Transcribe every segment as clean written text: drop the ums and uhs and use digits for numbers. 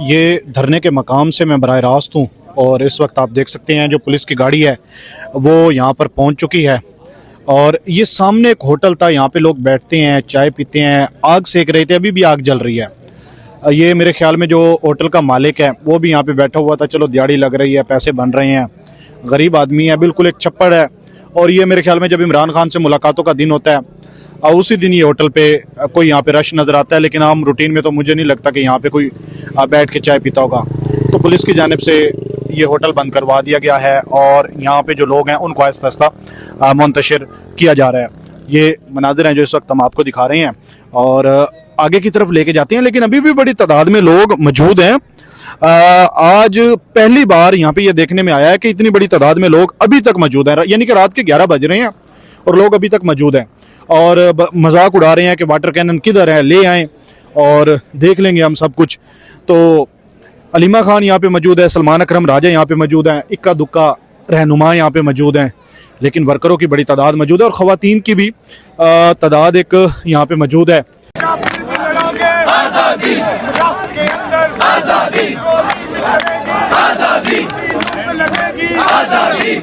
ये धरने के मकाम से मैं बराह रास्त हूँ और इस वक्त आप देख सकते हैं जो पुलिस की गाड़ी है वो यहाँ पर पहुँच चुकी है। और ये सामने एक होटल था, यहाँ पे लोग बैठते हैं, चाय पीते हैं, आग सेक रहे थे, अभी भी आग जल रही है। ये मेरे ख्याल में जो होटल का मालिक है वो भी यहाँ पे बैठा हुआ था। चलो दिहाड़ी लग रही है, पैसे बन रहे हैं, गरीब आदमी है, बिल्कुल एक छप्पड़ है। और ये मेरे ख्याल में जब इमरान खान से मुलाकातों का दिन होता है और उसी दिन ये होटल पे कोई यहाँ पे रश नज़र आता है, लेकिन आम रूटीन में तो मुझे नहीं लगता कि यहाँ पे कोई बैठ के चाय पीता होगा। तो पुलिस की जानिब से ये होटल बंद करवा दिया गया है और यहाँ पे जो लोग हैं उनको आहिस्ता आहिस्ता मुंतशिर किया जा रहा है। ये मनाजिर हैं जो इस वक्त हम आपको दिखा रहे हैं और आगे की तरफ लेके जाते हैं, लेकिन अभी भी बड़ी तादाद में लोग मौजूद हैं। आज पहली बार यहाँ पे ये देखने में आया है कि इतनी बड़ी तादाद में लोग अभी तक मौजूद हैं, यानी कि रात के 11 बज रहे हैं और लोग अभी तक मौजूद हैं और मजाक उड़ा रहे हैं कि वाटर कैनन किधर है, ले आएँ और देख लेंगे हम सब कुछ। तो अलीमा खान यहाँ पे मौजूद है, सलमान अकरम राजा यहाँ पे मौजूद हैं, इक्का दुक्का रहनुमा यहाँ पे मौजूद हैं, लेकिन वर्करों की बड़ी तादाद मौजूद है और ख़वातीन की भी तादाद एक यहाँ पे मौजूद है। आजादी के अंदर आजादी आजादी लगेगी आजादी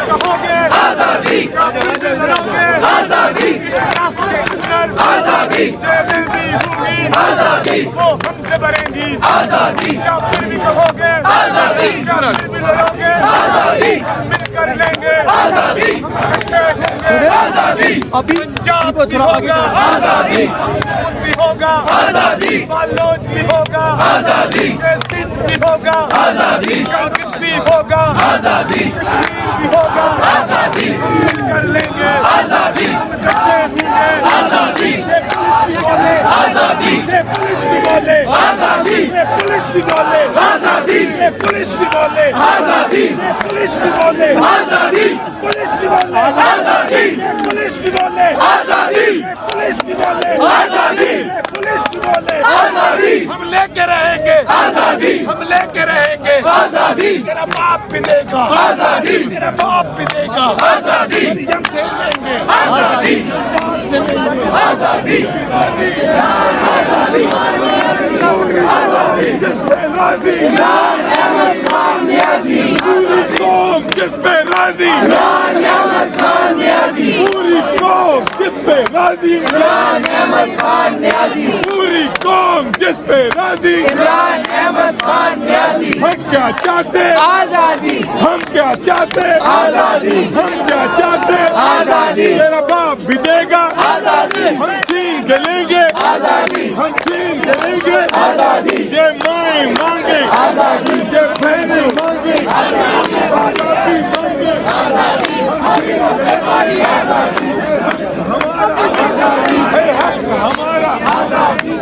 कहोगे आजादी आजादी के अंदर आजादी आजादी वो हमसे भरेंगी आजादी क्या फिर भी कहोगे आजादी क्या फिर भी लड़ोगे आजादी मिल कर लेंगे आजादी हम इकट्ठे होंगे आजादी अभी पंजाब भी होगा आजादी भी होगा आजादी बालोद भी होगा आजादी सिंध भी होगा आजादी कांग्रेस भी होगा आजादी कश्मीर भी होगा आजादी हम मिल कर लेंगे आजादी हम इकट्ठे होंगे आजादी आजादी पुलिस भी बोले आजादी पुलिस भी बोले आजादी पुलिस भी बोले आजादी पुलिस भी बोले आजादी पुलिस भी बोले आजादी पुलिस भी बोले आजादी पुलिस भी बोले आजादी पुलिस भी बोले आजादी हम लेके रहेंगे आजादी हम लेके रहेंगे आजादी तेरा बाप भी देगा आजादी तेरा बाप भी देगा आजादी हम खेलेंगे आजादी आजादी आजादी आजादी इमरान अहमद खान न्याज़ी पूरी कौम किस पे राज़ी इमरान अहमद खान न्याज़ी पूरी कौम किस पे राज़ी इमरान अहमद खान न्याज़ी पूरी कौम किस पे राज़ी इमरान अहमद खान न्याज़ी हम क्या चाहते आज़ादी हम क्या चाहते आज़ादी हम क्या चाहते आज़ादी तेरा बाप भी देगा आज़ादी हम छीन के लेंगे आज़ादी हम छीन के लेंगे आज़ादी ये माएं मांगे आज़ादी ये बहनें मांगे आज़ादी मांगे आज़ादी हमारी आज़ादी है हक हमारा आज़ादी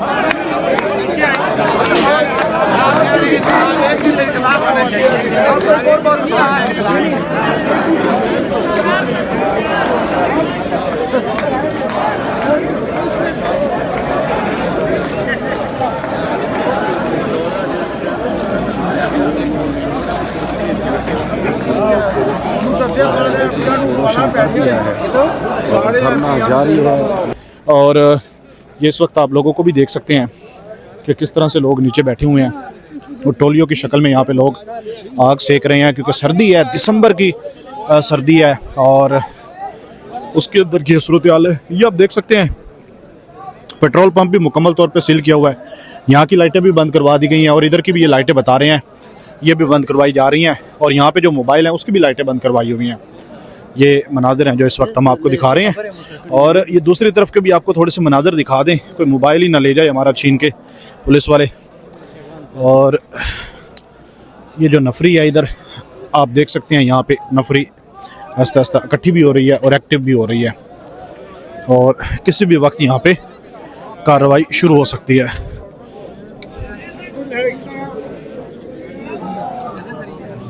जारी है और ये इस वक्त आप लोगों को भी देख सकते हैं कि किस तरह से लोग नीचे बैठे हुए हैं और टोलियों की शक्ल में यहाँ पे लोग आग सेक रहे हैं, क्योंकि सर्दी है, दिसंबर की सर्दी है और उसके अंदर की सूरत हाल है। ये आप देख सकते हैं पेट्रोल पंप भी मुकम्मल तौर पे सील किया हुआ है, यहाँ की लाइटें भी बंद करवा दी गई हैं और इधर की भी ये लाइटें बता रहे हैं ये भी बंद करवाई जा रही हैं और यहाँ पे जो मोबाइल हैं उसकी भी लाइटें बंद करवाई हुई हैं। ये मनाजिर हैं जो इस वक्त हम आपको दिखा रहे हैं और ये दूसरी तरफ के भी आपको थोड़े से मनाजिर दिखा दें, कोई मोबाइल ही ना ले जाए हमारा छीन के पुलिस वाले। और ये जो नफरी है इधर आप देख सकते हैं, यहाँ पे नफरी आस्ता आस्ता इकट्ठी भी हो रही है और एक्टिव भी हो रही है और किसी भी वक्त यहाँ पे कार्रवाई शुरू हो सकती है।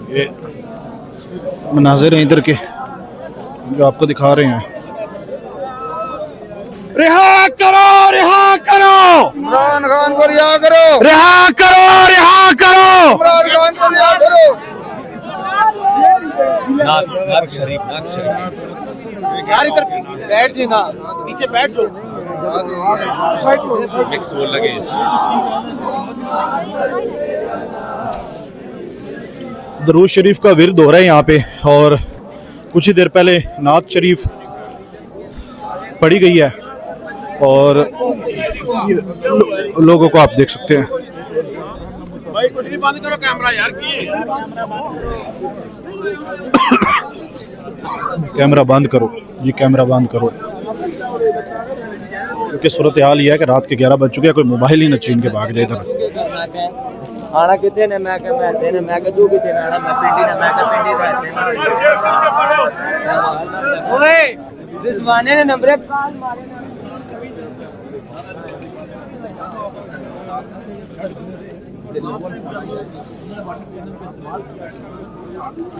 ये मनाजिर हैं इधर के जो आपको दिखा रहे हैं। रिहा करो, रिहा करो इमरान खान को रिहा करो, रिहा करो, रिहा करो इमरान खान को रिहा करो। नाक शरीफ यार इधर बैठ जी ना, नीचे बैठ जाओ। मिक्स बोल लगे। दरूद शरीफ का विरद हो रहा है यहाँ पे, और कुछ ही देर पहले नात शरीफ पढ़ी गई है और लोगों को आप देख सकते हैं। भाई कुछ नहीं, बंद करो कैमरा यार। कैमरा बंद करो जी, कैमरा बंद करो, क्योंकि सूरत हाल ये है कि रात के 11 बज चुके हैं, कोई मोबाइल ही न छीन के भाग जाए इधर। आना कितने ने मैं देने मैं तू कितने में आना मैं पिंडी ने मैं पिंडी ओए रिजवाने ने नंबर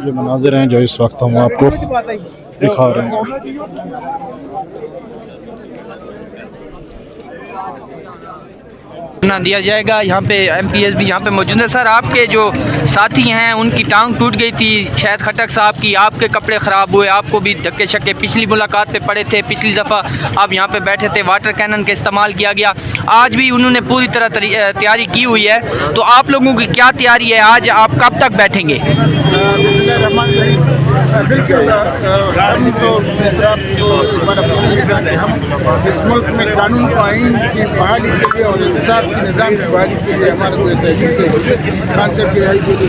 ये मनाजिर हैं जो इस वक्त हम आपको दिखा रहे हैं। ना दिया जाएगा। यहाँ पे MPS भी यहाँ पे मौजूद है। सर आपके जो साथी हैं उनकी टांग टूट गई थी, शायद खटक साहब की, आपके कपड़े ख़राब हुए, आपको भी धक्के शक्के पिछली मुलाकात पे पड़े थे, पिछली दफ़ा आप यहाँ पे बैठे थे, वाटर कैनन का इस्तेमाल किया गया। आज भी उन्होंने पूरी तरह तैयारी की हुई है, तो आप लोगों की क्या तैयारी है? आज आप कब तक बैठेंगे? बिल्कुल, हम तो हम इस मुल्क में कानून को आइन की बहाली के लिए और इंसाफ के निज़ाम की बहाली के लिए हमारा जो तहरीक खान साहब की रिहाई के लिए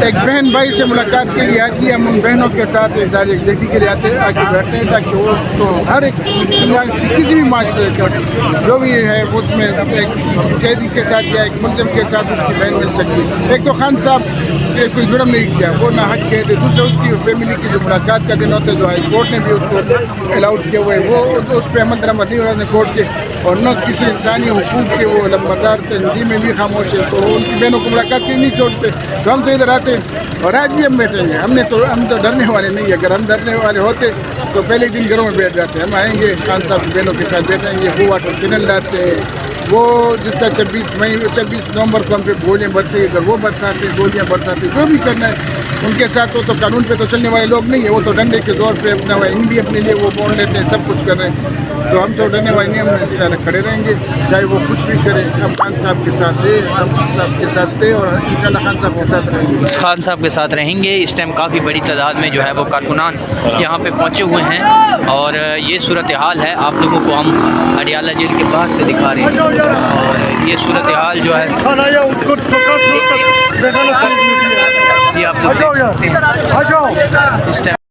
एक बहन भाई से मुलाकात के लिए आती है। हम उन बहनों के साथ इज़हार यकजहती के लिए आके बैठते हैं ताकि वो तो हर एक किसी भी माशरे का जो भी है उसमें एक कैदी के साथ या एक मुलजिम के साथ उसकी बहन मिल सकती है। एक तो खान साहब के कोई जुर्म नहीं किया, वो ना हक के थे। दूसरे उसकी फैमिली की जो मुलाकात का दिन होता है, जो हाई कोर्ट ने भी उसको अलाउड किया हुआ है, वो उस पर अमल दरामद नहीं हो रहा है कोर्ट के, और न किसी इंसानी हुकूक के वो लंबादार तंजीमें भी खामोश है, तो उनकी बहनों को मुलाकात के नहीं छोड़ते। तो हम तो इधर आते हैं और आज भी हम बैठेंगे। हम तो डरने वाले नहीं है। अगर हम डरने वाले होते तो पहले दिन घरों में बैठ जाते। हम आएंगे, खान साहब की बहनों के साथ बैठेंगे, वो वाटर कैनल लाते हैं, वो जिसका 26 नवंबर को हम पे गोलियाँ बरसे, इधर वो बरसाते, गोलियाँ बरसाते, जो भी करना है उनके साथ। वो तो कानून पे तो चलने वाले लोग नहीं है, वो तो डंडे के जोर पे अपना हिंदी अपने लिए वो बोल लेते हैं, सब कुछ कर रहे हैं। तो हम तो डरने वाले नहीं, हम इंशाल्लाह खड़े रहेंगे, चाहे वो कुछ भी करें। हम खान साहब के साथ थे, हम खान साहब के साथ थे और इंशाल्लाह खान साहब के साथ रहेंगे। खान साहब के साथ रहेंगे। इस टाइम काफ़ी बड़ी तादाद में जो है वो कारकुनान यहाँ पे पहुँचे हुए हैं और ये सूरत हाल है। आप लोगों को हम अडियाला जेल के बाहर से दिखा रहे हैं और ये सूरत हाल जो है ये आप लोग देख सकते हैं इस टाइम।